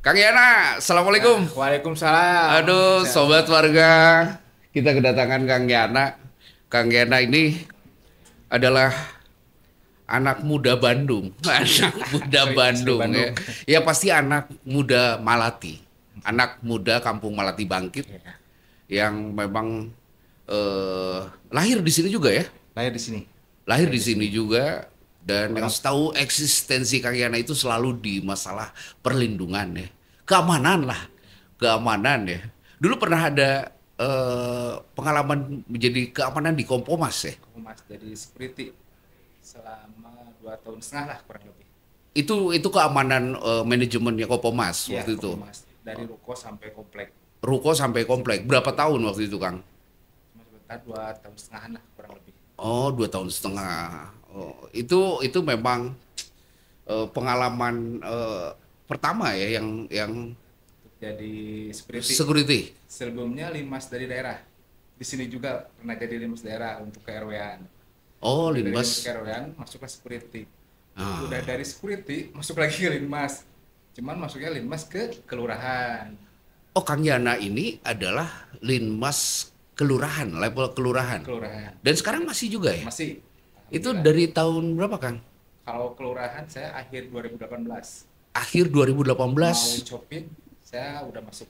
Kang Yana, Assalamualaikum. Waalaikumsalam. Aduh, sobat warga, kita kedatangan Kang Yana. Kang Yana ini adalah anak muda Bandung, anak muda Asli Bandung ya. Bandung. Ya pasti anak muda Malati, anak muda Kampung Malati Bangkit Iya. yang memang lahir di sini juga ya, Lahir di sini. lahir Lahir di di sini sini. juga. Dan yang Orang setahu eksistensi Kang Yana itu selalu di masalah perlindungan ya, keamanan lah, keamanan ya. Dulu pernah ada pengalaman menjadi keamanan di Kompomas ya. Humas jadi security selama 2 tahun setengah lah kurang lebih. Itu keamanan manajemennya Kompomas Iya, waktu itu. Humas dari ruko sampai komplek. Ruko sampai komplek. Berapa tahun waktu itu, Kang? Cuma sebentar 2 tahun setengahan lah kurang lebih. Oh, 2 tahun setengah. Oh, itu memang pengalaman pertama ya yang Untuk jadi security. security. Sebelumnya limas dari daerah. Di sini juga pernah jadi limas daerah untuk KRW-an. Oh, Dari limas Limbas. KRW-an masuklah security. Udah Ah. dari security masuk lagi ke limas. Cuman masuknya limas ke kelurahan. Oh, Kang Yana ini adalah Linmas kelurahan, level kelurahan. Kelurahan. Dan sekarang masih juga ya? Masih. Itu Alhamdulillah. dari tahun berapa, Kang? Kalau kelurahan saya akhir 2018. Akhir Mau 2018. copit, saya udah masuk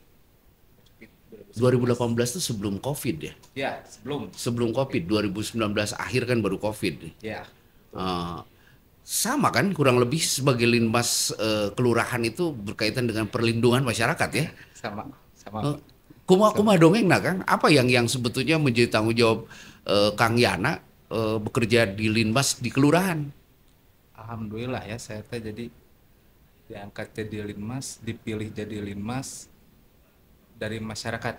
copit 2018 itu sebelum Covid ya? Ya, sebelum. Sebelum Covid, 2019 akhir kan baru Covid. Ya, betul. Eh, sama kan kurang lebih sebagai linmas kelurahan itu berkaitan dengan perlindungan masyarakat ya. Sama, sama. Eh, Pak. kuma dongeng nah Kang, apa yang sebetulnya menjadi tanggung jawab Kang Yana bekerja di linmas di kelurahan? Alhamdulillah ya, saya teh jadi diangkat jadi linmas, dipilih jadi linmas dari masyarakat.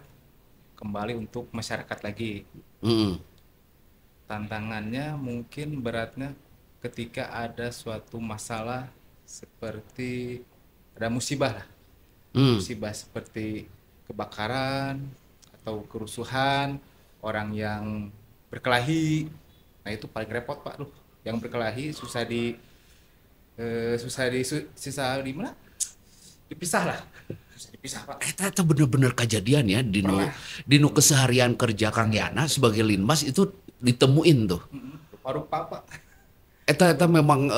Kembali untuk masyarakat lagi. Hmm, Tantangannya mungkin beratnya ketika ada suatu masalah seperti ada musibah lah. hmm. Musibah seperti kebakaran atau kerusuhan, orang yang berkelahi. Nah, itu paling repot, Pak. Loh, yang berkelahi susah di mana? Dipisah lah. Susah dipisah, Pak. Eta bener-bener kejadian ya Pernah. dinu keseharian kerja Kang Yana sebagai linmas itu ditemuin tuh. Rupa-rupa, Pak. Eta memang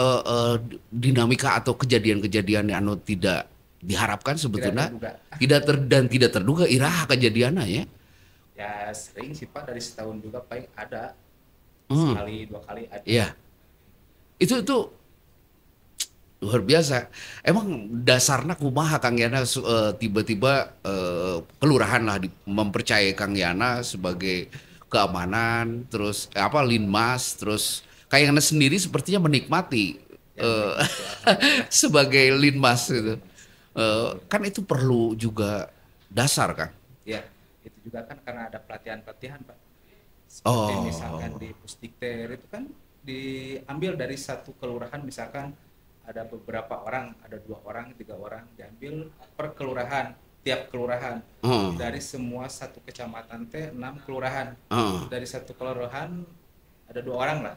dinamika atau kejadian-kejadian yang anu tidak diharapkan Tidak sebetulnya terduga. tidak terduga iraha kejadiannya ya. Ya sering sih, Pak, dari setahun juga paling ada Hmm, sekali dua kali ada. iya. Itu luar biasa. Emang dasarnya kumaha Kang Yana tiba-tiba kelurahan lah mempercayai Kang Yana sebagai keamanan, terus apa linmas, terus Kang Yana sendiri sepertinya menikmati Ya eh, menikmati, alhamdulillah. sebagai linmas gitu. Kan itu perlu juga dasar Kang. Ya, itu juga kan karena ada pelatihan-pelatihan, Pak. Seperti misalkan Oh, di Pusdikter itu kan diambil dari satu kelurahan, misalkan ada beberapa orang, ada 2 orang, 3 orang, diambil per kelurahan, tiap kelurahan. oh, Dari semua satu kecamatan teh 6 kelurahan. oh, Dari satu kelurahan ada 2 orang lah.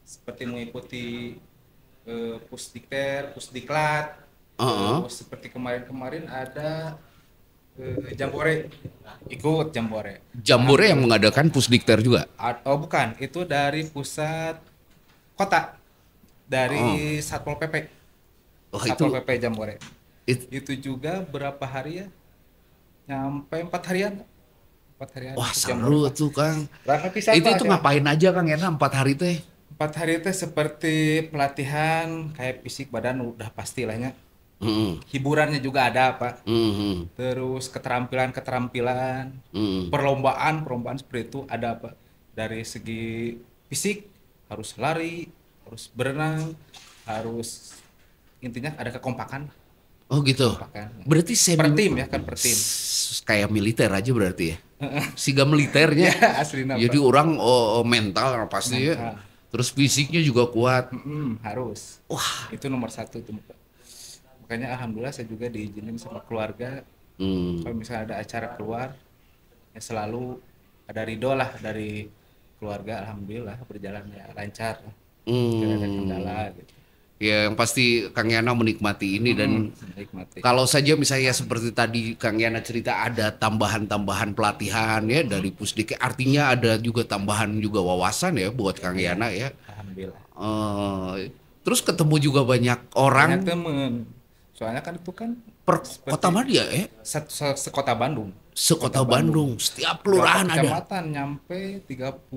Seperti mengikuti Pusdikter, Pusdiklat, oh. terus seperti kemarin-kemarin ada Jambore, ikut Jambore. Jambore yang Alhamdulillah. mengadakan Pusdikter juga. Oh bukan, itu dari pusat kota, Oh, dari Satpol PP, wah Satpol PP Jambore. it- Itu juga berapa hari ya? Nyampe 4 harian, 4 harian wah ikut Jambore, seru Pak. tuh Kang. Berapa pisah, Itu Pak, ya? ngapain aja Kang Yana 4 hari teh? 4 hari itu seperti pelatihan kayak fisik badan udah pastilahnya. Hmm, Hiburannya juga ada, Pak. hmm, hmm, Terus keterampilan-keterampilan, hmm. perlombaan seperti itu ada, Pak. Dari segi fisik harus lari, harus berenang, harus intinya ada kekompakan, Oh gitu. kekompakan. Berarti Per semi tim ya kan, per tim. kayak militer aja berarti ya. Siga militernya. Ya, aslinya, Jadi Pak. orang mental pasti ya. Mental. Terus fisiknya juga kuat. Harus. Wah. Itu nomor satu itu, Pak. Makanya alhamdulillah saya juga diizinin sama keluarga Hmm, kalau misalnya ada acara keluar ya selalu ada ridho lah dari keluarga, alhamdulillah berjalan ya lancar, tidak ada hmm. kendala gitu. Ya, yang pasti Kang Yana menikmati ini dan Menikmati. kalau saja misalnya seperti tadi Kang Yana cerita ada tambahan-tambahan pelatihan ya dari Pusdikes, artinya ada juga tambahan juga wawasan ya buat Kang Iya, Yana ya. alhamdulillah. Terus ketemu juga banyak Banyak orang temen. Soalnya kan itu kan per kota seperti Madia ya, sekota Bandung. Sekota sekota Bandung. Bandung, setiap Berapa kelurahan ada. kecamatan nyampe 30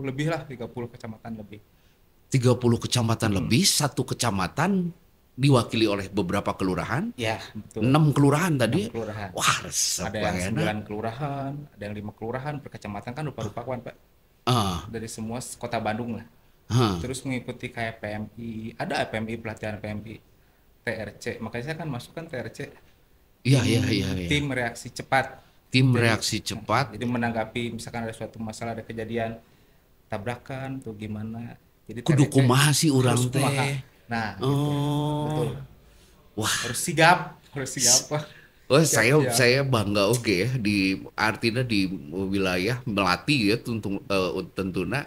lebih lah, 30 kecamatan lebih. 30 kecamatan Mm-mm. lebih, satu kecamatan diwakili oleh beberapa kelurahan, Ya, betul. 6 kelurahan 6 tadi. kelurahan. Wah, resep Ada Kang yang Yana. 9 kelurahan, ada yang 5 kelurahan per kecamatan kan rupa-rupakan, Pak. Ah, Dari semua kota Bandung lah. ah. Terus mengikuti kayak PMI, ada PMI, pelatihan PMI, TRC. Makanya saya kan masuk kan TRC, Iya, tim iya, iya, iya. tim reaksi cepat. Tim Jadi reaksi cepat. jadi menanggapi misalkan ada suatu masalah, ada kejadian tabrakan atau gimana. Jadi Kudu TRC kumaha sih harus urang kumaha. teh. Nah, gitu. Oh. Betul. Wah, Harus sigap, harus sigap, Pak. oh, Siap-siap. saya bangga oke ya di artinya di wilayah Melati ya tentunya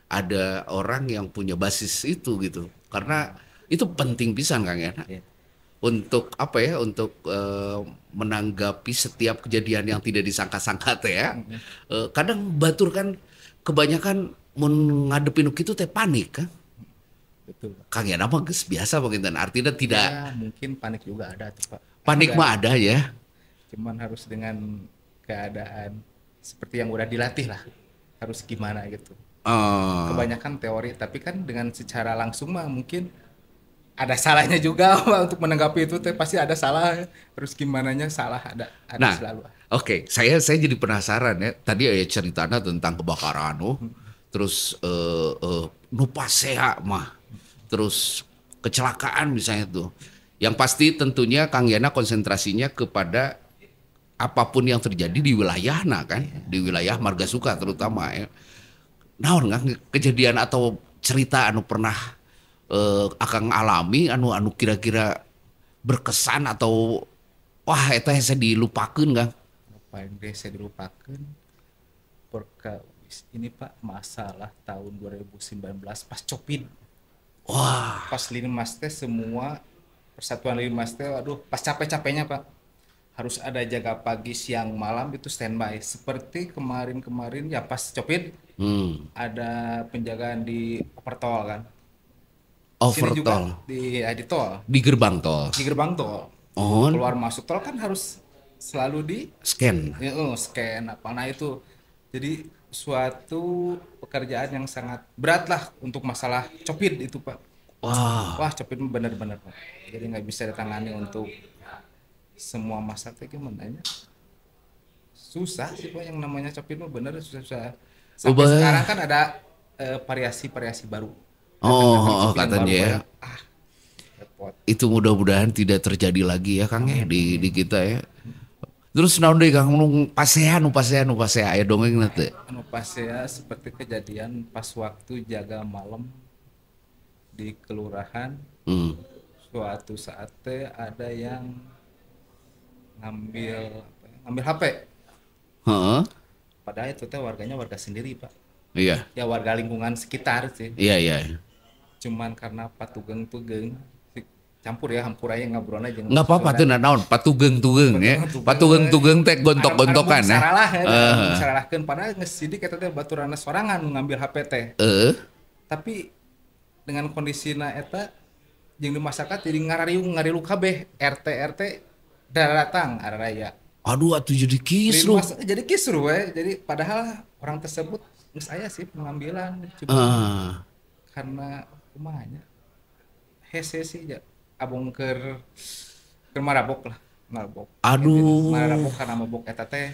ada orang yang punya basis itu gitu. Karena itu penting pisan Kang ya Ya. untuk apa ya untuk menanggapi setiap kejadian yang tidak disangka-sangka teh ya. Kadang batur kan kebanyakan mun ngadepin itu teh panik kan. Betul. Kang ya nama geus biasa begitu artinya tidak Ya, mungkin panik juga ada tuh, Pak. panik Ada. mah ada ya. Cuman harus dengan keadaan seperti yang udah dilatih lah. Harus gimana gitu. Eh, Kebanyakan teori, tapi kan dengan secara langsung mah mungkin ada salahnya juga Pak, untuk menanggapi itu teh pasti ada salah. Harus gimananya salah ada nah, selalu. oke, saya jadi penasaran ya. Tadi ya ceritanya tentang kebakaran, oh. Terus nu pasea mah. Terus kecelakaan misalnya tuh. Yang pasti tentunya Kang Yana konsentrasinya kepada apapun yang terjadi di wilayah nah kan, di wilayah Margasuka terutama ya. Naon nggak kejadian atau cerita anu pernah Akang alami anu kira-kira berkesan atau wah eta saya dilupakeun Kang. Paling biasa dilupakan perkawis ini Pak, masalah tahun 2019 pas Copin. Wah, Pas Linmas teh semua persatuan Linmas teh aduh pas capek-capeknya Pak. Harus ada jaga pagi siang malam itu standby. Seperti kemarin-kemarin ya pas Copin ada penjagaan di Opertol kan. Sini juga overtol di tol, di gerbang tol. di gerbang tol. On Keluar masuk tol kan harus selalu di scan. scan apa. Nah itu jadi suatu pekerjaan yang sangat berat lah untuk masalah Copin itu Pak. Wah, Wah Copin benar-benar Pak. Jadi nggak bisa ditangani untuk semua masalah itu gimana ya? Susah sih Pak, yang namanya Copin mah bener susah-susah. Sampai ubah. sekarang kan ada variasi-variasi baru. Datang-datang Oh, Copin yang katanya ya. baru-baru. Repot. Itu mudah-mudahan tidak terjadi lagi ya Kang ya di kita ya. Terus naon deui Kang nu pasean aya dongeng teh. Anu pas ya seperti kejadian pas waktu jaga malam di kelurahan, Hmm. suatu saat teh ada yang ngambil HP. Heeh. Padahal itu teh warganya warga sendiri Pak, Iya. ya warga lingkungan sekitar sih. Iya, iya. Cuman karena patugeng-tugeng campur ya hampur aja ngobrol aja Nggak apa-apa tuh naon patugeng-tugeng ya. Patugeng-tugeng. Patugeng-tugeng teh gontok-gontokan ya. saralah ya Eh, saralahkeun padahal geus sidik eta teh baturana sorangan ngambil HP teh. eh, Tapi dengan kondisina eta jeung di masyarakat jadi ngarilu kabeh RT datang araya aduh atuh jadi kisruh. jadi kisruh we. Jadi padahal orang tersebut geus aya sih pengambilan cuma Eh, karena kumanya hese sih ya abong keur marabok lah marabok. aduh, Marabok karena mabok eta teh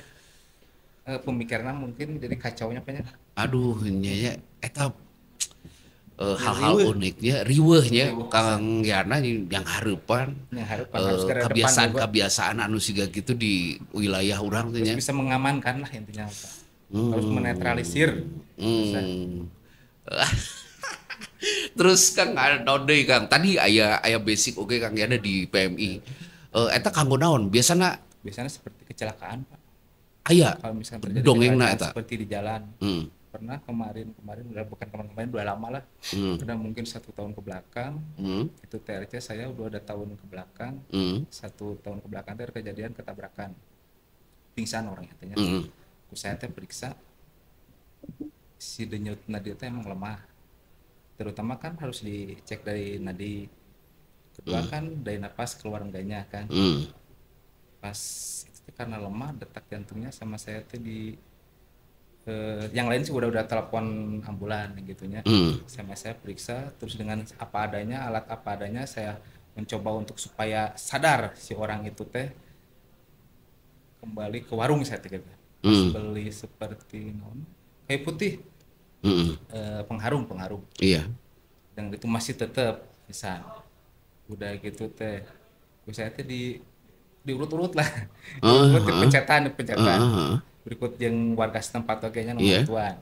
pemikirannya mungkin jadi kacaunya banyak. aduh, nya ya, eta hal-hal uniknya, riweuhnya Kang Yana yang hareupan Yang harapan harus ke depan juga kebiasaan-kebiasaan anu siga gitu di wilayah urang teh terus nya. bisa mengamankan lah intinya Pak. Harus menetralisir. Bisa. Hmm. Terus Kang naon deui Kang? Tadi aya basic oke Kang Yana di PMI. Eta kanggo naon? Biasanya seperti kecelakaan Pak. Aya Kalau misalnya terjadi dongengna kecelakaan eta. seperti di jalan, Hmm. pernah kemarin udah bukan kemarin udah lama lah, udah mungkin 1 tahun ke belakang. Itu TRC saya udah ada tahun ke belakang, 1 tahun ke belakang itu ada kejadian ketabrakan, pingsan orangnya tanya. Saya teh periksa si denyut nadi itu emang lemah, terutama kan harus dicek dari nadi, kedua kan dari napas keluar enggaknya kan. Pas itu karena lemah detak jantungnya sama saya tuh yang lain sih udah telepon ambulan gitunya. Sama saya periksa terus dengan apa adanya, alat apa adanya, saya mencoba untuk supaya sadar si orang itu teh kembali ke warung. Saya teh pas beli seperti kayu putih, pengharum. Iya. Dan itu masih tetap bisa. Udah gitu teh saya teh diurut-urut lah. Diurut dipencetan. Berikut yang warga setempat kayaknya nomor tuan.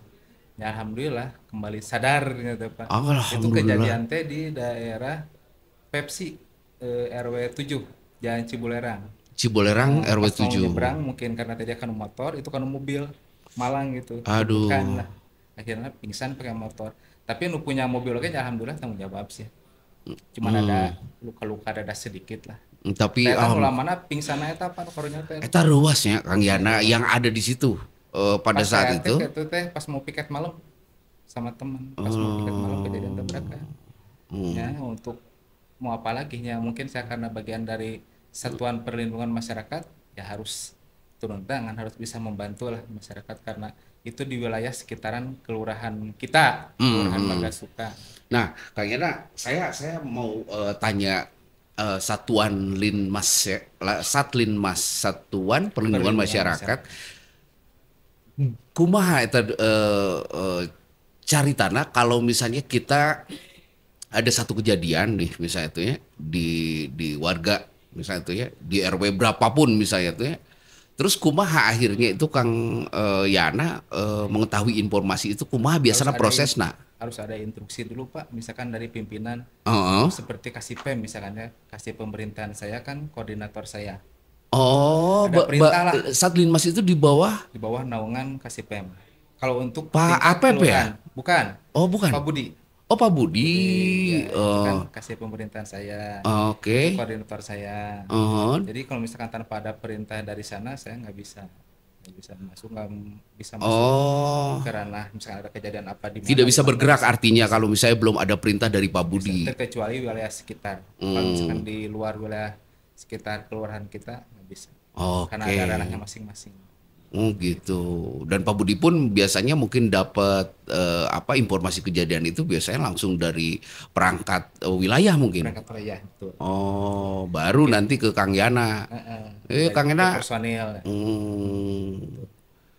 Ya alhamdulillah kembali sadar gitu Pak. Itu kejadian teh di daerah Pepsi, RW 7 Jalan Cibulerang RW pas 7. mau nyebrang mungkin karena tadi kan motor, itu kan mobil Malang gitu. Aduh. Bukan lah. Akhirnya pingsan pakai motor. Tapi nu punya mobil oke alhamdulillah tanggung jawab sih. Cuman ada luka-luka dada sedikit lah. Tapi Ternyata ulah mana pingsan eta apa karunya teh. Eta ruasnya Kang Yana yang ada di situ pada pas saat itu. Pas mau piket malam sama teman, pas mau piket malam kejadian tabrakan. Ya untuk mau apa lagi ya, mungkin saya karena bagian dari Satuan Perlindungan Masyarakat ya harus turun tangan, harus bisa membantu lah masyarakat karena itu di wilayah sekitaran kelurahan kita, Kelurahan Margasuka. Nah, Kang Yana, saya mau tanya Satuan Linmas ya, Satlinmas, Satuan Perlindungan Masyarakat. Kumaha eta caritana kalau misalnya kita ada satu kejadian nih misalnya itu ya di warga misalnya itu ya di RW berapapun misalnya itu ya. Terus kumaha akhirnya itu Kang Yana mengetahui informasi itu kumaha biasanya prosesnya? Harus ada instruksi dulu Pak, misalkan dari pimpinan, seperti Kasipem misalkan ya, Kasih Pemerintahan saya kan koordinator saya. Oh, ada perintah lah. Satlinmas itu di bawah naungan Kasipem. Kalau untuk Pak APP ya? Bukan. Oh, bukan. Pak Budi. Oh, Pak Budi. Kan Kasih Pemerintahan saya. Oke. Koordinator saya. Jadi kalau misalkan tanpa ada perintah dari sana saya nggak bisa masuk karena misalkan ada kejadian apa di mana tidak bisa bergerak artinya kalau misalnya belum ada perintah dari Pak Budi, kecuali wilayah sekitar. Kalau misalkan di luar wilayah sekitar kelurahan kita nggak bisa, karena ada ranahnya masing-masing. Gitu. Dan Pak Budi pun biasanya mungkin dapat informasi kejadian itu biasanya langsung dari perangkat wilayah mungkin. Perangkat wilayah, betul. Baru nanti ke Kang Yana. Kang Yana. Personil.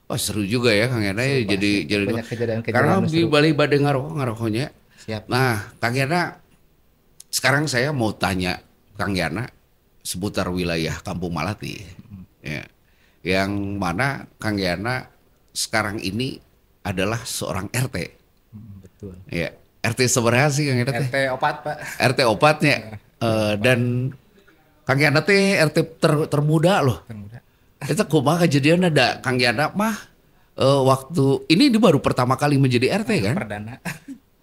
Wah seru juga ya Kang Yana ya. Jadi kejadian karena di Bali badai ngarohnya. Siap. Nah Kang Yana, sekarang saya mau tanya Kang Yana seputar wilayah Kampung Malati. Ya. Yang mana Kang Yana sekarang ini adalah seorang RT. Betul. Ya, RT seberapa sih Kang Yana teh? RT 4 Pak. RT 4-nya. Dan Kang Yana teh RT termuda loh. Termuda. Itu kumaha kejadian ada Kang Yana mah waktu ini baru pertama kali menjadi RT kan?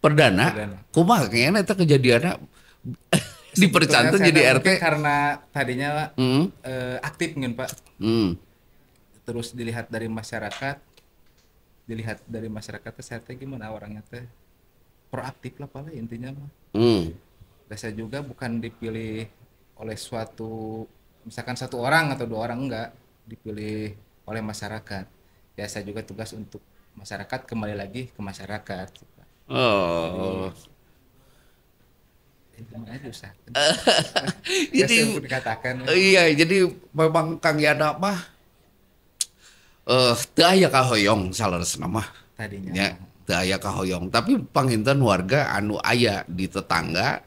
Perdana. Kumaha Kang Yana itu kejadiannya dipercantum jadi RT karena tadinya aktif mungkin Pak. Terus dilihat dari masyarakat saya teh gimana orangnya teh proaktif lah Pak intinya mah. Saya juga bukan dipilih oleh suatu misalkan satu orang atau dua orang, enggak, dipilih oleh masyarakat. Ya saya juga tugas untuk masyarakat, kembali lagi ke masyarakat. Jadi dikatakan. Iya, jadi memang Kang Yana mah teu aya kahoyong saleresna mah. Tadinya. Ya, teu aya kahoyong, tapi panginten warga anu aya di tetangga,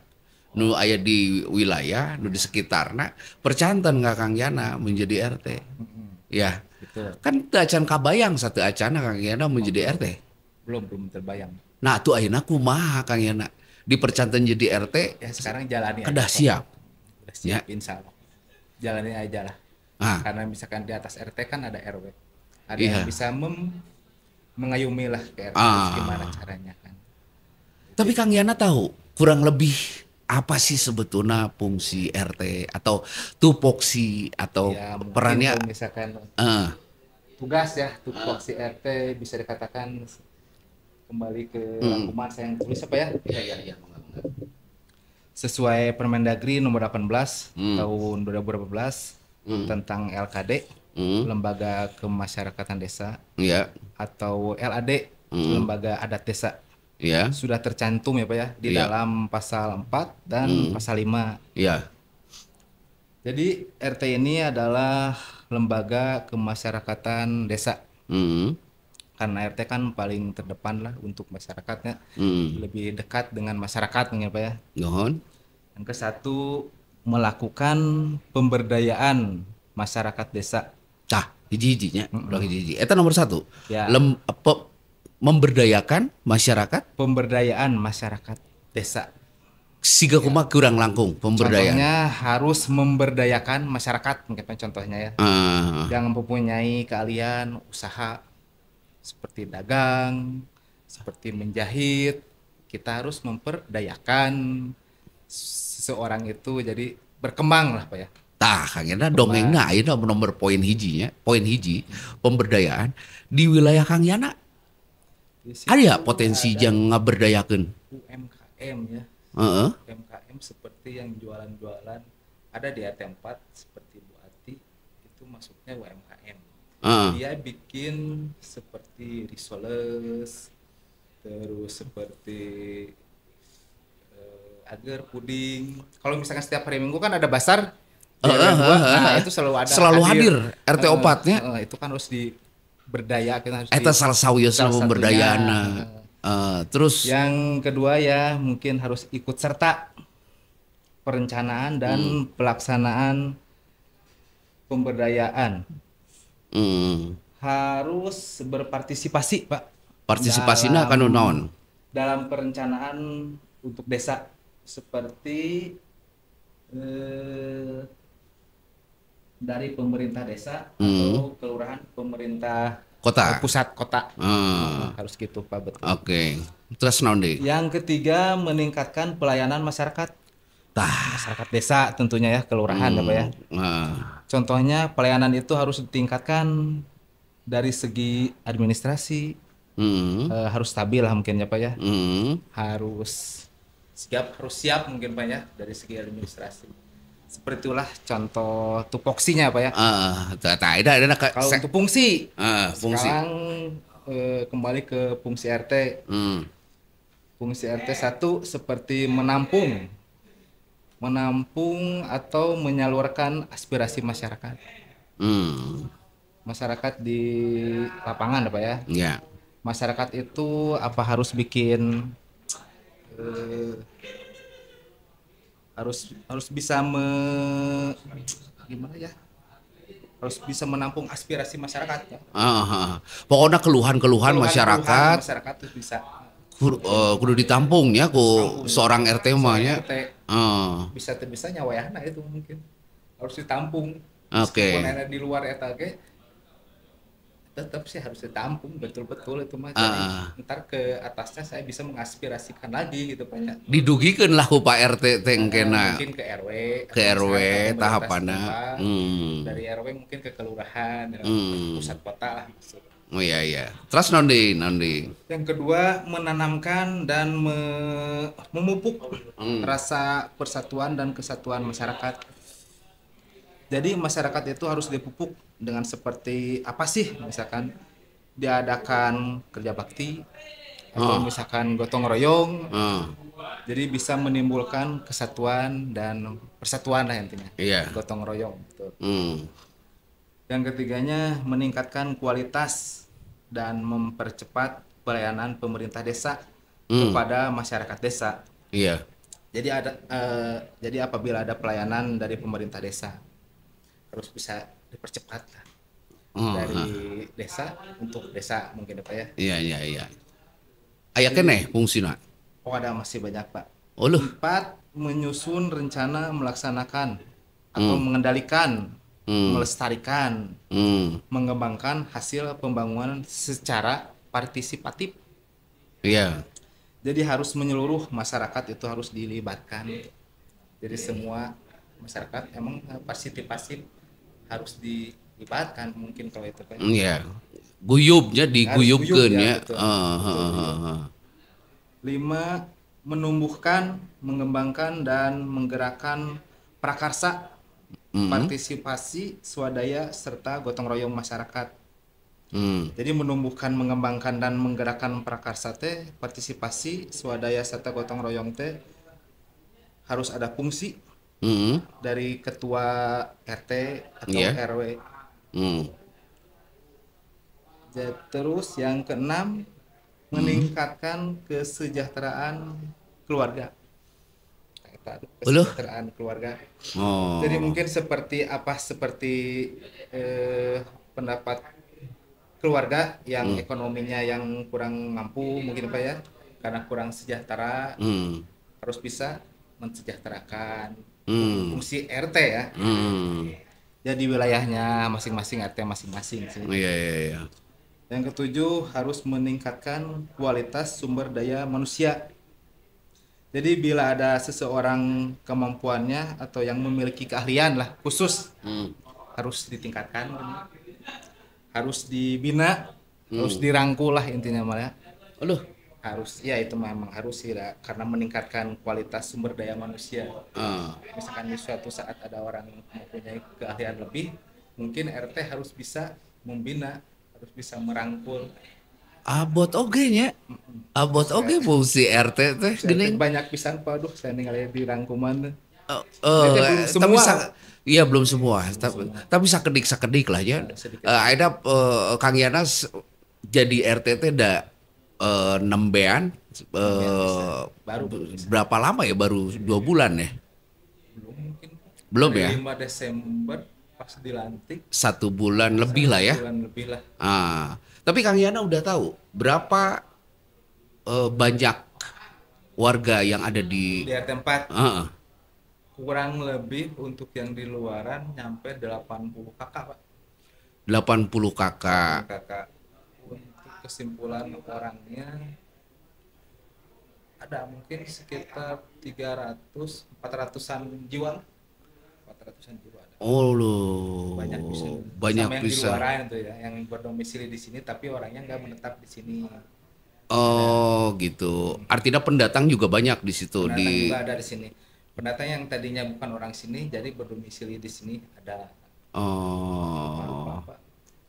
nu aya di wilayah, nu di sekitarna percanten ka Kang Yana menjadi RT. Ya. Betul. Kan teu acan kabayang satu acana Kang Yana menjadi RT. Belum terbayang. Nah, tuh ayeuna kumaha Kang Yana dipercanten jadi RT? Ya sekarang jalani aja. Siap. Udah siap, insya Allah. Jalani aja lah. Karena misalkan di atas RT kan ada RW. Ada yang bisa mengayumi lah ke RT gimana Ah. caranya kan. Tapi Kang Yana tahu kurang lebih apa sih sebetulnya fungsi RT atau tupoksi atau Ya mungkin perannya? kalau misalkan eh tugas ya tupoksi RT bisa dikatakan kembali ke mm, rangkuman saya yang tulis apa ya? iya iya iya. Sesuai Permendagri nomor 18 Hmm, tahun 2018 hmm, tentang LKD, hmm, Lembaga Kemasyarakatan Desa, ya, atau LAD, hmm, Lembaga Adat Desa. ya, Sudah tercantum ya Pak ya di ya, dalam pasal 4 dan hmm, pasal 5. ya, Jadi RT ini adalah lembaga kemasyarakatan desa. hmm, Karena RT kan paling terdepan lah untuk masyarakatnya, hmm, lebih dekat dengan masyarakat ya Pak ya. nuhun. Yang ke satu, melakukan pemberdayaan masyarakat desa. Tah, hiji-hijinya, udah Mm-mm. hiji-hiji. Eta nomor satu. Ya, Memberdayakan masyarakat. pemberdayaan masyarakat desa. Siga Ya, kumaha kurang langkung pemberdayaan. contohnya harus memberdayakan masyarakat, mungkin contohnya ya, Ah, yang mempunyai keahlian usaha seperti dagang, seperti menjahit. Kita harus memperdayakan seseorang itu jadi berkembang lah Pak ya. tah, kayaknya dongengna Berkembang. ayeuna nomor poin hijinya, poin hiji pemberdayaan di wilayah Kang Yana Di ada situ potensi ada yang ngaberdayakeun. UMKM ya. Heeh. UMKM seperti yang jualan-jualan ada di RT 4 seperti Bu Ati, itu masuknya UMKM. Heeh. Dia bikin seperti risoles, terus seperti agar puding. Kalau misalkan setiap hari Minggu kan ada basar di Heeh, RW 2, heeh, nah heeh. itu selalu ada Selalu hadir RT Eh, 4-nya. itu kan harus diberdaya, kita harus Eta salah sawiosna salah satunya. pemberdayaanna. Terus Yang kedua ya mungkin harus ikut serta perencanaan dan hmm, pelaksanaan pemberdayaan. hmm, Harus berpartisipasi Pak partisipasina dalam kanu naon? perencanaan untuk desa, seperti eh, dari pemerintah desa Hmm, atau kelurahan, pemerintah kota. pusat kota. Ah, Harus gitu Pak, betul. oke. Terus naon deui? Yang ketiga, meningkatkan pelayanan masyarakat. Tah. Masyarakat desa tentunya ya, kelurahan ya Pak ya. Contohnya pelayanan itu harus ditingkatkan dari segi administrasi, Hmm, harus stabil lah mungkin ya Pak ya. hmm, Harus siap mungkin Pak ya dari segi administrasi. Seperti itulah contoh tupoksinya Pak ya. tah ada Kalau untuk fungsi, fungsi. sekarang kembali ke fungsi RT. Hmm, Fungsi RT 1 seperti menampung atau menyalurkan aspirasi masyarakat. hmm, Masyarakat di lapangan ya Pak ya. ya, Masyarakat itu apa harus bikin eh, harus bisa gimana ya? Harus bisa menampung aspirasi masyarakat ya. Pokoknya keluhan-keluhan Keluhan-keluhan masyarakat masyarakat itu bisa kudu ditampung ya ku ditampung. seorang RT mah Seorang nya. RT bisa nyawayahna itu mungkin harus ditampung, meskipun Oke. ada di luar eta ge tetap sih harus ditampung betul-betul itu mah. Jadi ntar ke atasnya saya bisa mengaspirasikan lagi gitu Pak ya. Didugikeun lah ku Pak RT tengkena Mungkin ke RW ke atau RW misalkan ke pemerintah tahapanna. setempat, Hmm. dari RW mungkin ke kelurahan ya, Hmm. pusat kota lah maksud. Oh iya iya. Terus nondi. Yang kedua, menanamkan dan memupuk rasa persatuan dan kesatuan masyarakat. Jadi masyarakat itu harus dipupuk dengan seperti apa sih? Misalkan diadakan kerja bakti atau misalkan gotong royong. Jadi bisa menimbulkan kesatuan dan persatuan lah intinya. Iya. Gotong royong. Betul. Hmm. Yang ketiganya, meningkatkan kualitas dan mempercepat pelayanan pemerintah desa kepada masyarakat desa. Iya. Jadi apabila ada pelayanan dari pemerintah desa harus bisa dipercepat lah. Dari desa untuk desa mungkin Pak ya. Iya. Aya keneh fungsina. Oh, ada masih banyak Pak. Oh loh. 4, menyusun rencana melaksanakan atau mengendalikan, melestarikan, Hmm. mengembangkan hasil pembangunan secara partisipatif. Iya. Jadi harus menyeluruh masyarakat itu harus dilibatkan. Jadi semua masyarakat emang partisipasi harus dilibatkan mungkin kalau itu kan. Iya. Guyubnya Harus guyup diguyubkeun ya ya. betul. Betul, guyup. Heeh. 5. Menumbuhkan, mengembangkan dan menggerakkan prakarsa, partisipasi, swadaya serta gotong royong masyarakat. Jadi menumbuhkan, mengembangkan dan menggerakkan prakarsa teh, partisipasi, swadaya serta gotong royong teh harus ada fungsi dari ketua RT atau Iya. RW. Hmm. Terus yang keenam, meningkatkan kesejahteraan keluarga. Loh? Kesejahteraan keluarga. Oh. Jadi mungkin seperti apa? Seperti pendapat keluarga yang ekonominya yang kurang mampu mungkin Pak ya, karena kurang sejahtera, harus bisa mensejahterakan fungsi RT ya. Jadi wilayahnya masing-masing RT masing-masing sih. Iya, iya, iya. Yang ketujuh, harus meningkatkan kualitas sumber daya manusia. Jadi bila ada seseorang kemampuannya atau yang memiliki keahlian lah khusus, harus ditingkatkan, harus dibina, harus dirangkul lah intinya malah. Aduh. Harus, ya itu memang harus sih lah, karena meningkatkan kualitas sumber daya manusia. Misalkan di suatu saat ada orang mempunyai keahlian lebih, mungkin RT harus bisa membina, harus bisa merangkul. Abot oge nya. Abot oge fungsi RT teh geuning. Banyak pisan Pak, aduh saya ningali di rangkuman. Tapi Semua. iya belum semua. Tapi sakedik lah ya. Ada Kang Yana jadi RT teh da nembean Baru berapa lama ya? Baru 2 bulan ya? belum mungkin. Belum ya? 5 Desember pas dilantik. 1 bulan lebih lah ya. 1 bulan lebih lah. Tapi Kang Yana udah tahu berapa banyak warga yang ada di RT 4. Kurang lebih untuk yang di luaran nyampe 80 kakak Pak. 80 kakak. Untuk kesimpulan orangnya ada mungkin sekitar 400-an jiwa. 400-an jiwa ada. Oh loh. Banyak Sama yang bisa. di luaran itu ya, yang berdomisili di sini tapi orangnya nggak menetap di sini. Oh gitu. Artinya pendatang juga banyak di situ. Pendatang juga ada di sini. Pendatang yang tadinya bukan orang sini jadi berdomisili di sini ada. Ada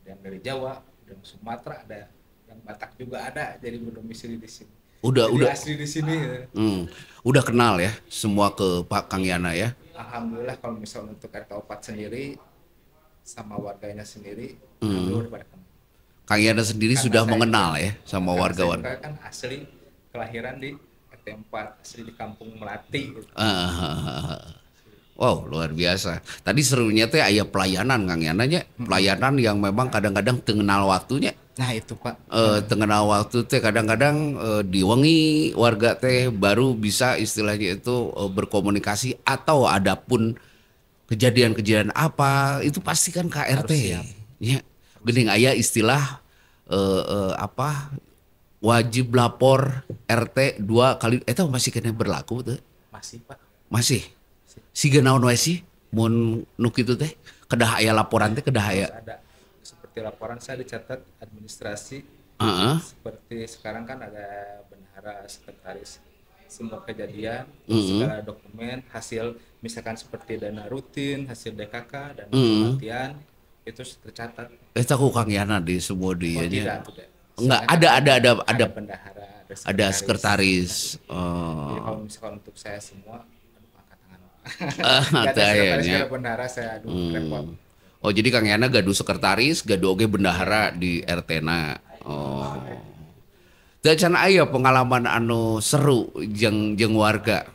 yang dari Jawa, dari Sumatera ada, yang Batak juga ada jadi berdomisili di sini. Udah asli di sini ya. Udah kenal ya semua ke Pak Kang Yana ya. Alhamdulillah kalau misalnya untuk RT 4 sendiri sama warganya sendiri udah pada kenal. Kang Yana sendiri Karena sudah saya mengenal ya sama warga-warga. Saya kan asli kelahiran di RT 4, asli di Kampung Melati gitu. Wow, luar biasa. Tadi serunya teh aya pelayanan Kang Yana nya. Pelayanan yang memang kadang-kadang teu ngeunal waktunya. Nah itu Pak. Teu ngeunal waktu teh kadang-kadang diwengi warga teh baru bisa istilahnya itu berkomunikasi, atau ada pun kejadian-kejadian apa itu pasti kan KRT ya. Geuning aya istilah apa wajib lapor RT 2 kali eta masih kena berlaku tuh. Masih Pak. Masih. Siga naon wae sih mun nu kitu teh kedah aya laporan teh kedah aya. Ada seperti laporan saya dicatat administrasi. Seperti sekarang kan ada bendahara, sekretaris, semua kejadian, segala dokumen, hasil misalkan seperti dana rutin, hasil DKK dan kematian itu tercatat. Eta ku Kang Yana di semua dieu nya. Tidak. Enggak, ada bendahara, ada sekretaris. Jadi kalau misalkan untuk saya semua Ada sekretaris bendahara saya repot. Oh jadi Kang Yana gaduh sekretaris, gaduh oge bendahara di RT-na. Oh. Teu can aya pengalaman anu seru jeung warga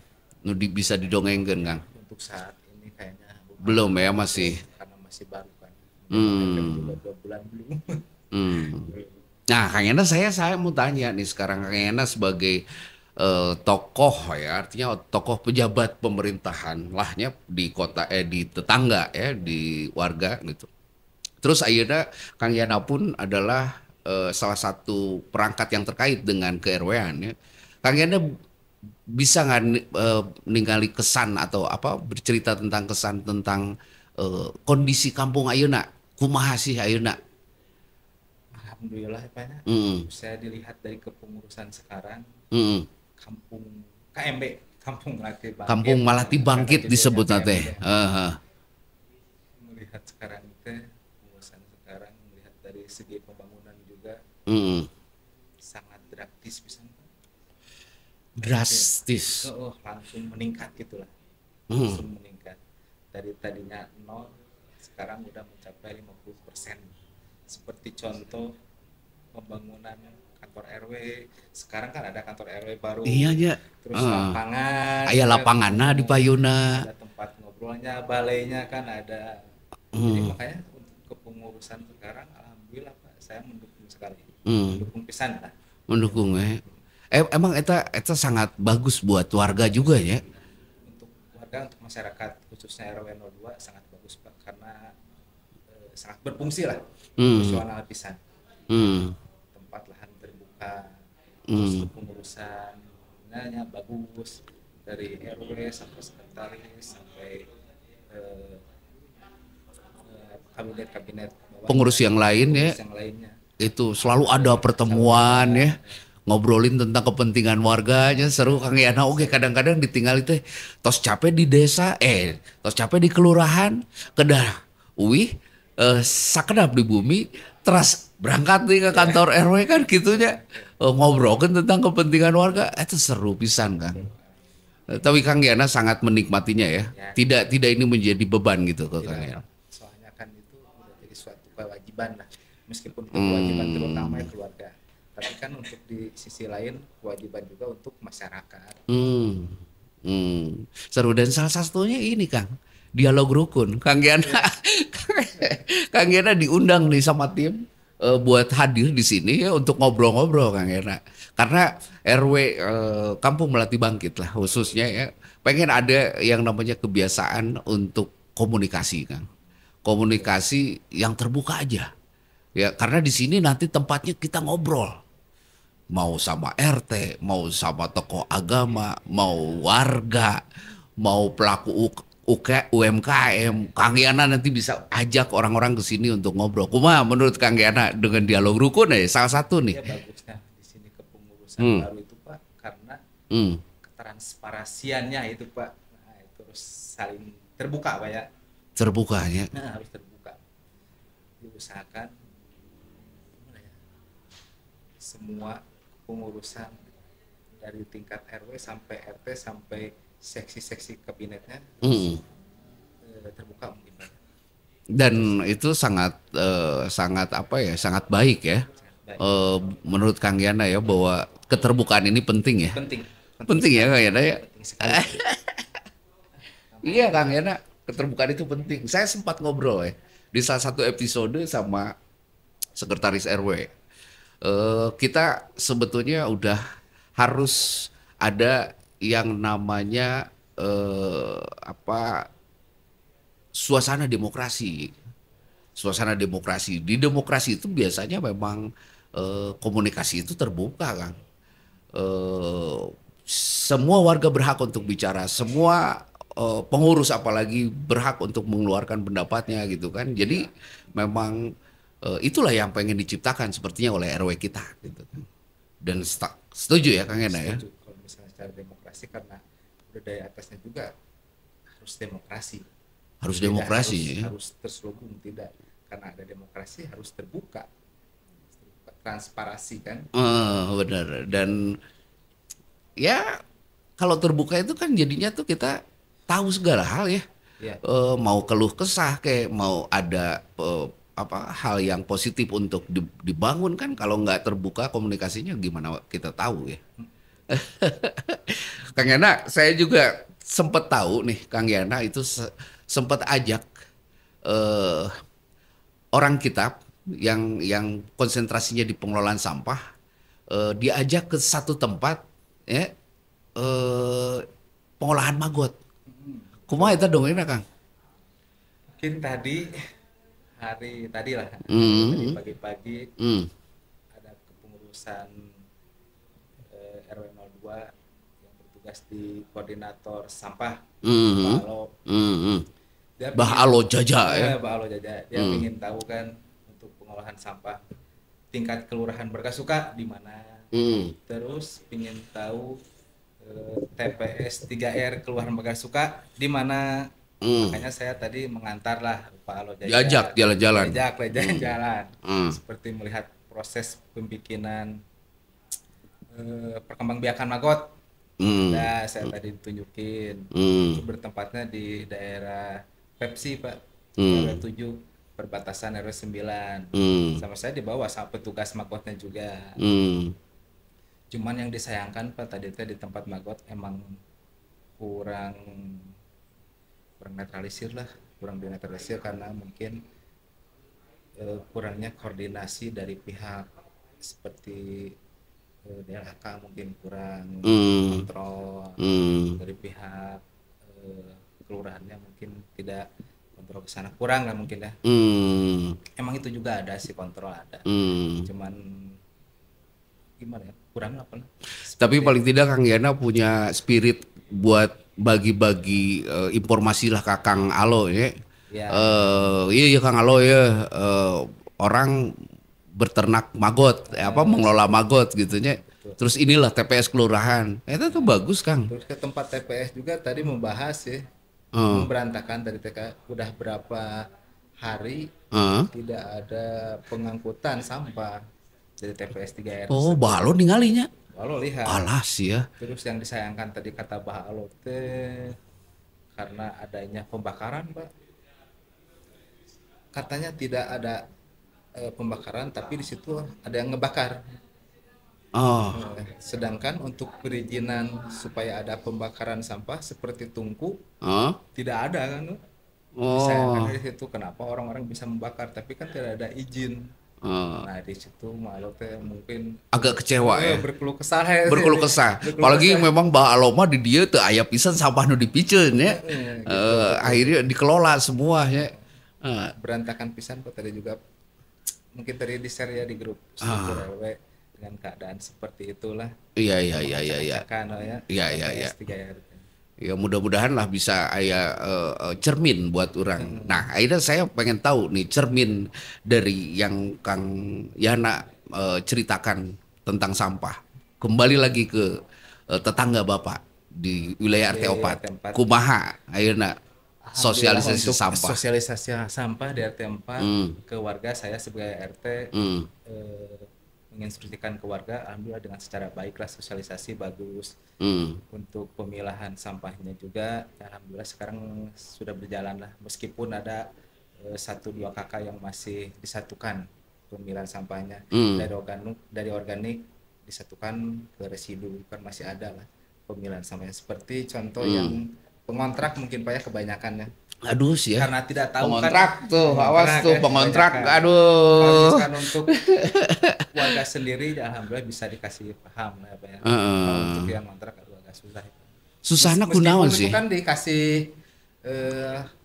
nu bisa didongengkeun Kang? Untuk saat ini kayaknya belum ya, masih karena masih baru kan. 2 bulan belum. Nah, Kang Yana saya mau tanya nih sekarang, Kang Yana sebagai tokoh ya, artinya tokoh pejabat pemerintahan lahnya di kota di tetangga ya, di warga gitu. Terus akhirnya Kang Yana pun adalah salah satu perangkat yang terkait dengan ke RW-an ya. Kang Yana bisa nggak ningali kesan atau apa bercerita tentang kesan tentang kondisi kampung ayeuna kumaha sih ayeuna. Alhamdulillah ya Pak ya. Mm, Saya dilihat dari kepengurusan sekarang, mm. kampung KMB, Kampung Melati Bangkit, Kampung Malati karena Bangkit judulnya disebut KMB. teh. Melihat sekarang itu, pengurusan sekarang, melihat dari segi pembangunan juga Mm. sangat drastis bisa Pak. Drastis. Langsung meningkat gitulah, Mm. langsung meningkat. Dari tadinya 0, sekarang udah mencapai 50%. Seperti contoh pembangunan kantor RW, sekarang kan ada kantor RW baru, Iya ya. terus lapangan, Aya kan, lapanganna di payuna. ada tempat ngobrolnya, balainya kan ada. Jadi Mm. makanya untuk kepengurusan sekarang, alhamdulillah Pak, saya mendukung sekali, Mm. mendukung pisan lah. Mendukung ya. Emang eta sangat bagus buat warga juga ya. Untuk warga, untuk masyarakat khususnya RW 02 sangat bagus Pak, karena sangat berfungsi lah, fungsional pisan. Hmm. Tempat lahan terbuka, terus Hmm. kepengurusannya bagus, dari RW sampai sekretaris sampai kabinet-kabinet Pengurus yang lain ya, pengurus yang lainnya. itu selalu ada pertemuan ya, ngobrolin tentang kepentingan warganya. Seru Kang Yana. Oke, kadang-kadang ditinggal itu tos capek di desa, tos capek di kelurahan, kedah uih sakedap di bumi, terus berangkat nih ke kantor RW kan gitunya. Ngobrolin tentang kepentingan warga, itu seru pisan kan. Tapi Kang Yana sangat menikmatinya ya. Ya, Tidak ini menjadi beban gitu ke Kang Yana. tidak, soalnya kan itu udah jadi suatu kewajiban lah, meskipun kewajiban terutama ya keluarga, tapi kan untuk di sisi lain kewajiban juga untuk masyarakat. Hmm. Hmm. Seru dan salah satunya ini Kang, dialog rukun. Kang Yana, Kang Yana diundang nih sama tim buat hadir di sini ya untuk ngobrol-ngobrol Kang Yana. Karena RW Kampung Melati Bangkit lah khususnya ya, pengen ada yang namanya kebiasaan untuk komunikasi Kang. Komunikasi yang terbuka aja. Ya, karena di sini nanti tempatnya kita ngobrol. Mau sama RT, mau sama tokoh agama, mau warga, mau pelaku UMKM, Kang Yana nanti bisa ajak orang-orang ke sini untuk ngobrol. Kumaha menurut Kang Yana dengan dialog rukun ya salah satu nih. Ya bagusnya di sini kepengurusan Hmm. baru itu Pak, karena Hmm. ketransparasiannya itu Pak, nah, itu harus saling terbuka Pak ya. Terbukanya. Nah, harus terbuka, diusahakan gimana ya, semua pengurusan dari tingkat RW sampai RT sampai seksi-seksi kabinetnya Hmm. terbuka mungkin Pak. Dan itu sangat apa ya, sangat baik ya. Baik. Menurut Kang Yana ya bahwa keterbukaan ini penting ya. Penting, Penting ya Kang Yana ya. penting sekali. Iya Kang Yana, keterbukaan itu penting. Saya sempat ngobrol ya di salah satu episode sama sekretaris RW. Kita sebetulnya udah harus ada yang namanya apa suasana demokrasi. Suasana demokrasi. Di demokrasi itu biasanya memang komunikasi itu terbuka Kang. Eh, Semua warga berhak untuk bicara, semua pengurus apalagi berhak untuk mengeluarkan pendapatnya gitu kan. Jadi memang itulah yang pengen diciptakan sepertinya oleh RW kita gitu kan. Dan setuju ya Kang Ena ya. Setuju kalau misalnya secara demokrasi, karena udah dari atasnya juga harus demokrasi. Harus Tidak demokrasi harus, ya. harus terselubung, tidak, karena ada demokrasi harus terbuka, transparasi kan. Benar. Dan ya kalau terbuka itu kan jadinya tuh kita tahu segala hal ya. Ya, Mau keluh kesah kayak mau ada apa hal yang positif untuk dibangun kan kalau nggak terbuka komunikasinya gimana kita tahu ya. Kang Yana, saya juga sempat tahu nih Kang Yana itu sempat ajak eh, orang kita yang konsentrasinya di pengelolaan sampah diajak ke satu tempat ya pengolahan maggot. Kumaha itu dong ini Kang? mungkin tadi hari tadi lah, Hmm. tadi pagi-pagi Hmm. urusan RW 02 yang bertugas di koordinator sampah Hmm. Balo. Hmm. Dia Bah pingin, Alo Jaja ya. Balo Jaja. Dia ingin tahu kan untuk pengolahan sampah tingkat kelurahan Berkasuka di mana. Hmm. Terus ingin tahu TPS 3R Kelurahan Berkasuka di mana. Makanya saya tadi mengantar lah Pak Alo Jaja. Diajak jalan-jalan. Jalan. Seperti melihat proses pembikinan perkembangbiakan maggot. Nah, saya tadi tunjukin itu bertempatnya di daerah Pepsi Pak, RW 7 perbatasan RW 9. Sama saya dibawa sama petugas maggotnya juga. Cuman yang disayangkan Pak tadi di tempat maggot emang kurang netralisir lah, kurang dinetralisir karena mungkin kurangnya koordinasi dari pihak seperti DLHK mungkin kurang kontrol dari pihak kelurahannya mungkin tidak kontrol ke sana, kurang lah mungkin ya. Emang itu juga ada sih, kontrol ada, cuman gimana ya, kurang apa lah. Tapi paling tidak Kang Yana punya spirit buat bagi-bagi informasi lah ke Kang Alo ya. Iya Kang Alo ya, orang berternak maggot, mengelola maggot gitunya. Terus inilah TPS kelurahan. Itu tuh bagus Kang. Terus ke tempat TPS juga tadi membahas ya. Berantakan dari TK, udah berapa hari tidak ada pengangkutan sampah dari TPS 3R. Oh, Balo ninggalinya. Balo lihat. Alas ya. Terus yang disayangkan tadi kata Bah Alo teh karena adanya pembakaran, Pak. Katanya tidak ada pembakaran, tapi di situ ada yang ngebakar. Sedangkan untuk perizinan supaya ada pembakaran sampah seperti tungku tidak ada kan? Sayangkan dari situ kenapa orang-orang bisa membakar, tapi kan tidak ada izin. Nah di situ Malo teh mungkin agak kecewa ya. Berkeluh kesah. Apalagi memang Mbak Aloma di dia tuh aya pisan sampah nu dipiceun ya. Akhirnya dikelola semua ya. Berantakan pisan kok tadi juga. Mungkin tadi di share ya di grup RW dengan keadaan seperti itulah. Iya. Ya mudah-mudahan lah bisa aya cermin buat orang. Nah, akhirnya saya pengen tahu nih cermin dari yang Kang Yana ceritakan tentang sampah. Kembali lagi ke tetangga Bapak di wilayah RT 4. Kumaha ayeuna sosialisasi sampah. Sosialisasi sampah di RT 4 ke warga, saya sebagai RT menginstruksikan ke warga, alhamdulillah dengan secara baik lah, sosialisasi bagus. Untuk pemilahan sampahnya juga alhamdulillah sekarang sudah berjalan lah, meskipun ada 1-2 kakak yang masih disatukan pemilahan sampahnya dari organik disatukan ke residu, kan masih ada lah pemilahan sampahnya. Seperti contoh yang pengontrak mungkin Pak ya, kebanyakan ya. Aduh sih ya. Karena tidak tahu pengontrak kan, tuh, awas tuh pengontrak. Aduh. Kalau untuk warga sendiri alhamdulillah bisa dikasih paham lah Pak ya. Kalau untuk yang kontrak agak susah. Susahnya kunaon sih? Kan dikasih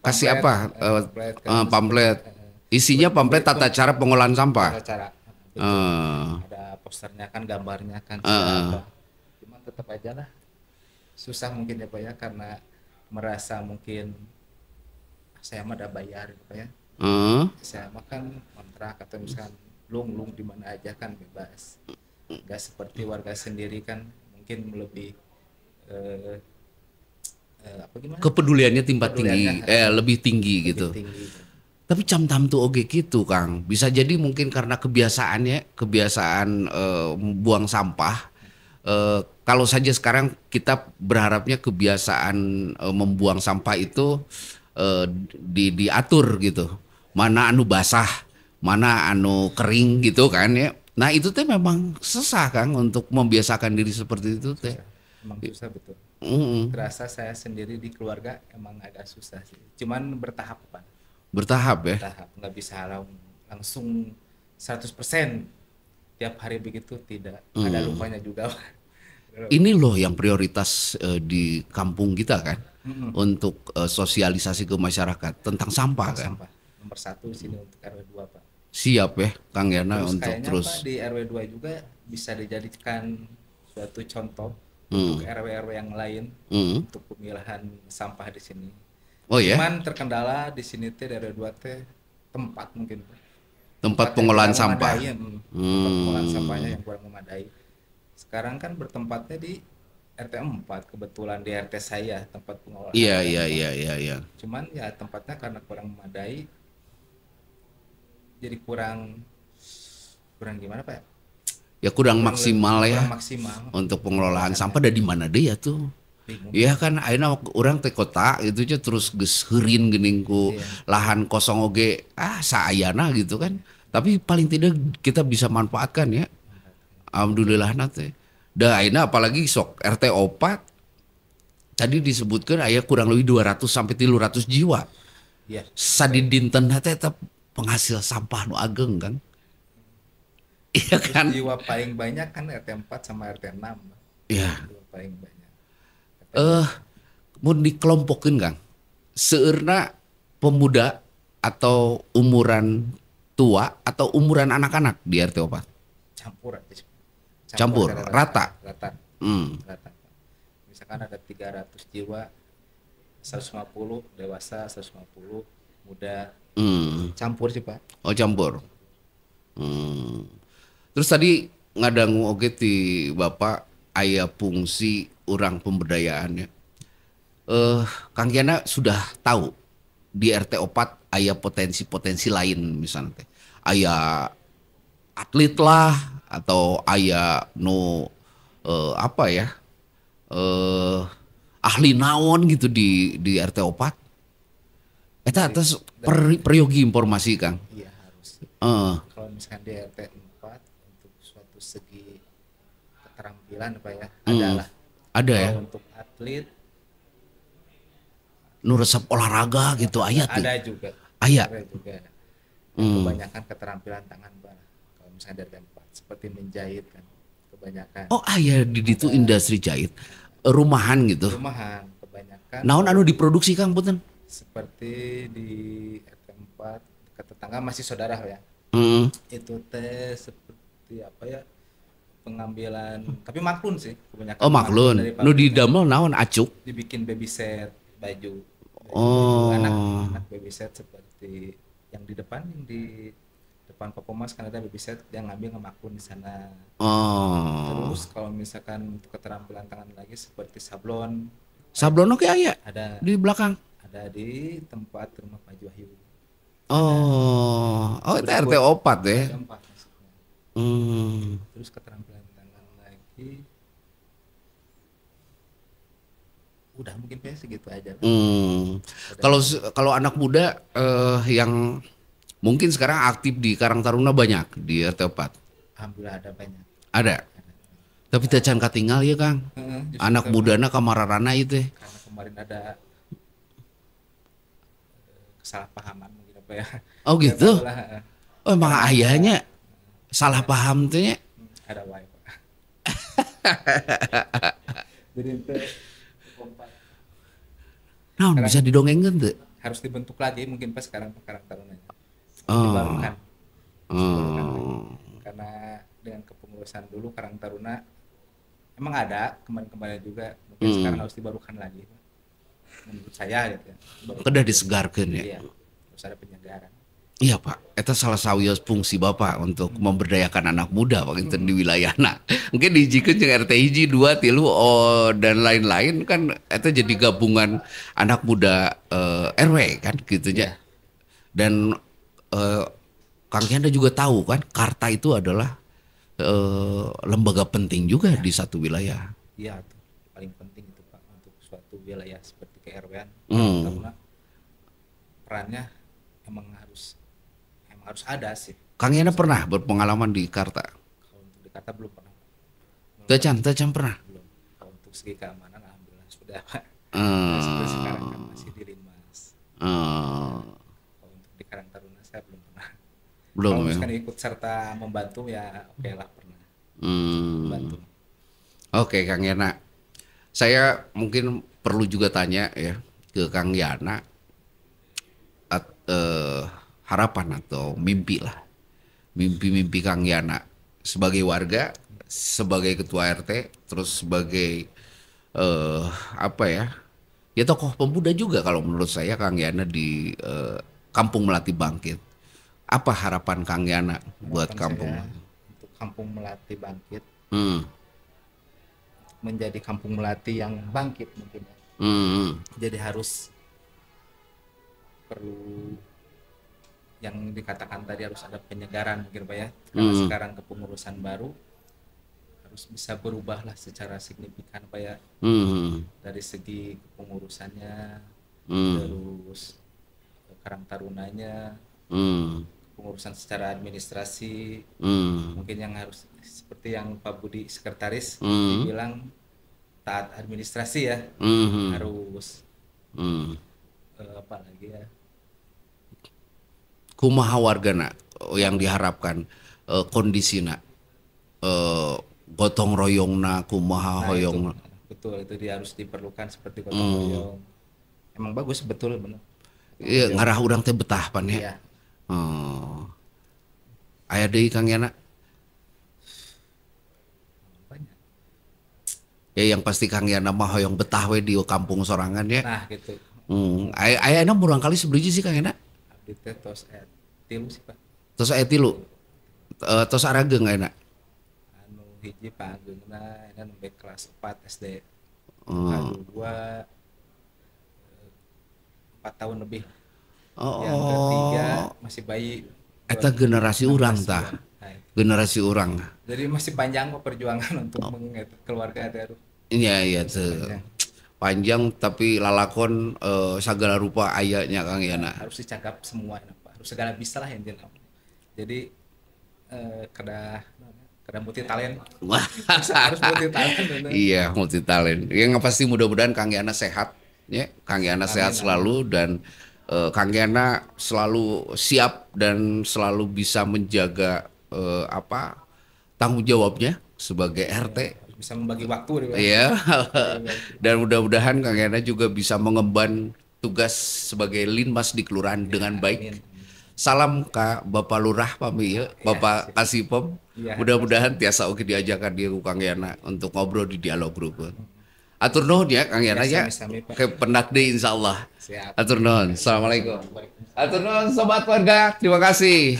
kasih apa? Pamflet. Isinya pamflet tata cara pengolahan sampah. Tata cara. Ada posternya kan, gambarnya kan. Cuma tetap aja lah susah mungkin ya Pak ya, karena merasa mungkin saya mah ada bayar Pak ya. Saya mah kan kontrak atau misalkan lung di mana aja kan bebas. Enggak seperti warga sendiri kan mungkin lebih kepeduliannya tinggi, lebih tinggi gitu. Tapi cam-tam tuh oke gitu Kang. Bisa jadi mungkin karena kebiasaan buang sampah. Kalau saja sekarang kita berharapnya kebiasaan membuang sampah itu diatur gitu. Mana anu basah, mana anu kering gitu kan ya. Nah itu teh memang susah Kang untuk membiasakan diri seperti itu teh. Emang susah betul. Terasa saya sendiri di keluarga emang agak susah sih. Cuman bertahap Pak. Bertahap ya. Bertahap, nggak bisa langsung 100% tiap hari begitu, tidak. Ada lupanya juga. Ini loh yang prioritas di kampung kita kan, untuk sosialisasi ke masyarakat tentang sampah kan. Sampah. Nomor 1 di sini untuk RW 2 Pak. Siap ya Kang Yana untuk terus. Pak, di RW 2 juga bisa dijadikan suatu contoh Hmm. untuk RW-RW yang lain Hmm. untuk pemilahan sampah di sini. Oh ya, Cuman terkendala di sini teh dari dua teh tempat mungkin tempat tempat yang pengolahan kurang sampah. memadai, tempat pengolahan sampahnya Hmm. yang kurang memadai. Sekarang kan bertempatnya di RT 4, kebetulan di RT saya tempat Iya, pengolahan iya, sampah. iya, iya, iya. Cuman ya tempatnya karena kurang memadai, jadi kurang kurang gimana Pak? Ya kurang Kurang maksimal kurang ya maksimal untuk pengelolaan pengolahannya. sampah. Dari mana deh ya tuh? Bingung Iya juga. kan, akhirnya orang teh kota gitu aja terus geus heureun geuning ku Iya. lahan kosong oge saayana gitu kan. Tapi paling tidak kita bisa manfaatkan ya. Alhamdulillah nate. Da ayeuna apalagi sok RT 4 tadi disebutkan aya kurang lebih 200 sampai 300 jiwa. Iya. Sadi dinten teh tetap penghasil sampah nu ageng kan. Iya Terus kan? jiwa paling banyak kan RT 4 sama RT 6. Ya, Jiwa paling banyak. RT eh berapa? mun dikelompokeun Kang. Seueurna pemuda atau umuran tua atau umuran anak-anak di RT 4? Campur aja. Campur, rata. Rata. Hmm. Rata. Misalkan ada 300 jiwa, 150 dewasa, 150 muda. Hmm. Campur sih Pak. Oh campur. Hmm. Terus tadi ngadangu oge ti Bapak aya fungsi urang pemberdayaannya. Kang Yana sudah tahu di RT 4 aya potensi-potensi lain misalnya teh. Aya atlet lah atau aya nu apa ya? eh ahli naon gitu di RT 4. Eta Dari atas dari peryogi informasi Kang. iya harus. Eh, Kalau misalkan di RT 4 untuk suatu segi keterampilan Pak ya, hmm, adalah ada ya. kalau untuk atlet Nu resep olahraga gitu aya tuh. ada juga. Aya. Ada juga. Yang Hmm. kebanyakan keterampilan tangan Pak. Kalau misalnya dari tempat seperti menjahit kan kebanyakan. Oh aya di ditu Ada industri jahit. Rumahan gitu. rumahan kebanyakan Naon anu kalau diproduksi Kang punten? seperti di RT 4 dekat tetangga masih saudara ya. Heeh. Itu teh seperti apa ya? Pengambilan tapi maklun sih kebanyakan Oh maklun maklun. dari Nu pabriknya didamel naon acuk? dibikin baby set baju anak Oh. anak baby set seperti yang di depan yang di depan Papomas kan ada baby set dia ngambil ngemaklun di sana. Oh. Terus kalau misalkan untuk keterampilan tangan lagi seperti sablon Sablon oke aya ada di belakang. ada di tempat rumah Pak Wahyu ada Oh. Oh itu RT berikut 4 ya. ada 4 maksudnya. Hmm. Terus keterampilan tangan lagi udah mungkin kayak segitu aja lah. Hmm. Ada Kalau anak muda yang mungkin sekarang aktif di Karang Taruna banyak di RT 4. alhamdulillah ada banyak. Ada. Tapi teu can katinggal ya Kang. Justru Anak mudana kamararana itu. karena kemarin ada kesalahpahaman mungkin apa ya. Oh Nggak gitu. tahu lah, Oh emang karena ayahnya salah paham tuh ya. ada wifi Pak. Jadi itu kompak. Nah, Sekarang bisa didongengkan tuh. harus dibentuk lagi mungkin pas sekarang Karang Tarunanya. Oh. Dibarukan. Dibarukan lagi. Oh. Karena dengan kepengurusan dulu Karang Taruna emang ada kemarin-kemarin juga mungkin sekarang harus dibarukan lagi Pak. Menurut saya gitu ya. Dibarukan Kedah lagi. disegarkan ya. Iya. Terus ada penyegaran. Iya Pak, itu salah satu fungsi Bapak untuk memberdayakan anak muda Pak itu di wilayahna. Mungkin dijikeun jeung RT hiji 2 3 dan lain-lain kan itu jadi gabungan anak muda RW kan gitu Iya. ya. Dan Kang Yanda juga tahu kan Karta itu adalah lembaga penting juga di satu wilayah. Iya tuh paling penting itu Pak untuk suatu wilayah seperti KRW-an Hmm. karena perannya emang harus ada sih. Kang Yanda pernah berpengalaman di Karta? Kalau untuk di Kata belum pernah. Tecan pernah. Belum. Kalau untuk segi keamanan alhamdulillah sudah Pak. Nah, seperti sekarang kan masih di Linmas. Kalau untuk di Karang Taruna saya belum pernah. Belum Kalau ya. misalkan ikut serta membantu ya oke lah pernah membantu. Oke Kang Yana, saya mungkin perlu juga tanya ya ke Kang Yana harapan atau mimpi lah, mimpi-mimpi Kang Yana sebagai warga sebagai ketua RT, terus sebagai apa ya? Ya tokoh pemuda juga kalau menurut saya Kang Yana di Kampung Melati Bangkit. Apa harapan Kang Yana buat Harapan kampung? saya untuk Kampung Melati bangkit Hmm. menjadi Kampung Melati yang bangkit mungkin ya. Hmm. Jadi harus perlu yang dikatakan tadi harus ada penyegaran mungkin Pak ya. Karena sekarang kepengurusan baru harus bisa berubah lah secara signifikan Pak ya. Hmm. Dari segi kepengurusannya, Hmm. terus Karang Tarunanya, Hmm. pengurusan secara administrasi, Hmm. mungkin yang harus seperti yang Pak Budi sekretaris Hmm. dibilang taat administrasi ya, Hmm. harus Hmm. apa lagi ya, Kumaha wargana yang diharapkan kondisina gotong royongna kumaha nah itu hoyong. betul itu dia harus diperlukan seperti gotong royong. Emang bagus betul benar. Gotong Iya, royong. ngarah urang teh betah pan ya. Iya, Aya deui Kang Yana. banyak. Ya yang pasti Kang Yana mah hoyong betah we di kampung sorangan ya. Nah gitu. Aya murang kali seberiji sih Kang Yana. Abdi teh tos tilu sih Pak. Terus aya tilu. Tos arageung ayeuna. Anu hiji Pak Agengna kan sampai kelas 4 SD. Hmm. Kedua 4 tahun lebih. Yang ketiga Oh, masih bayi. eta generasi 16 urang bulan. tah. Nah, Generasi urang. jadi masih panjang kok perjuangan untuk keluarga itu Iya iya masih teu. panjang. Panjang tapi lalakon sagala rupa ayanya Kang Yana. Harus dicakap semua Pak. Harus segala bisa lah yang jelas. Jadi kada multi talent. Wah, Harus multi talent bener. iya multi talent. Yang pasti mudah-mudahan Kang Yana sehat, ya. Kang Yana sehat Amin, amin. selalu dan Kang Yana selalu siap dan selalu bisa menjaga tanggung jawabnya sebagai RT. Harus bisa membagi waktu deh, Pak. Iya. Dan mudah-mudahan Kang Yana juga bisa mengemban tugas sebagai linmas di kelurahan dengan baik. Amin. Salam Kak Bapak Lurah pami ya, Bapak Kasipom. Iya. Mudah-mudahan tiasa oke diajakan dia ku Kang Yana untuk ngobrol di dialog grup. Atur nuhun ya Kang Yana ya. Sami-sami, Pak. Ke pendak deui insyaallah. Siap. Atur nuhun. Assalamualaikum. Atur nuhun sobat warga. Terima kasih.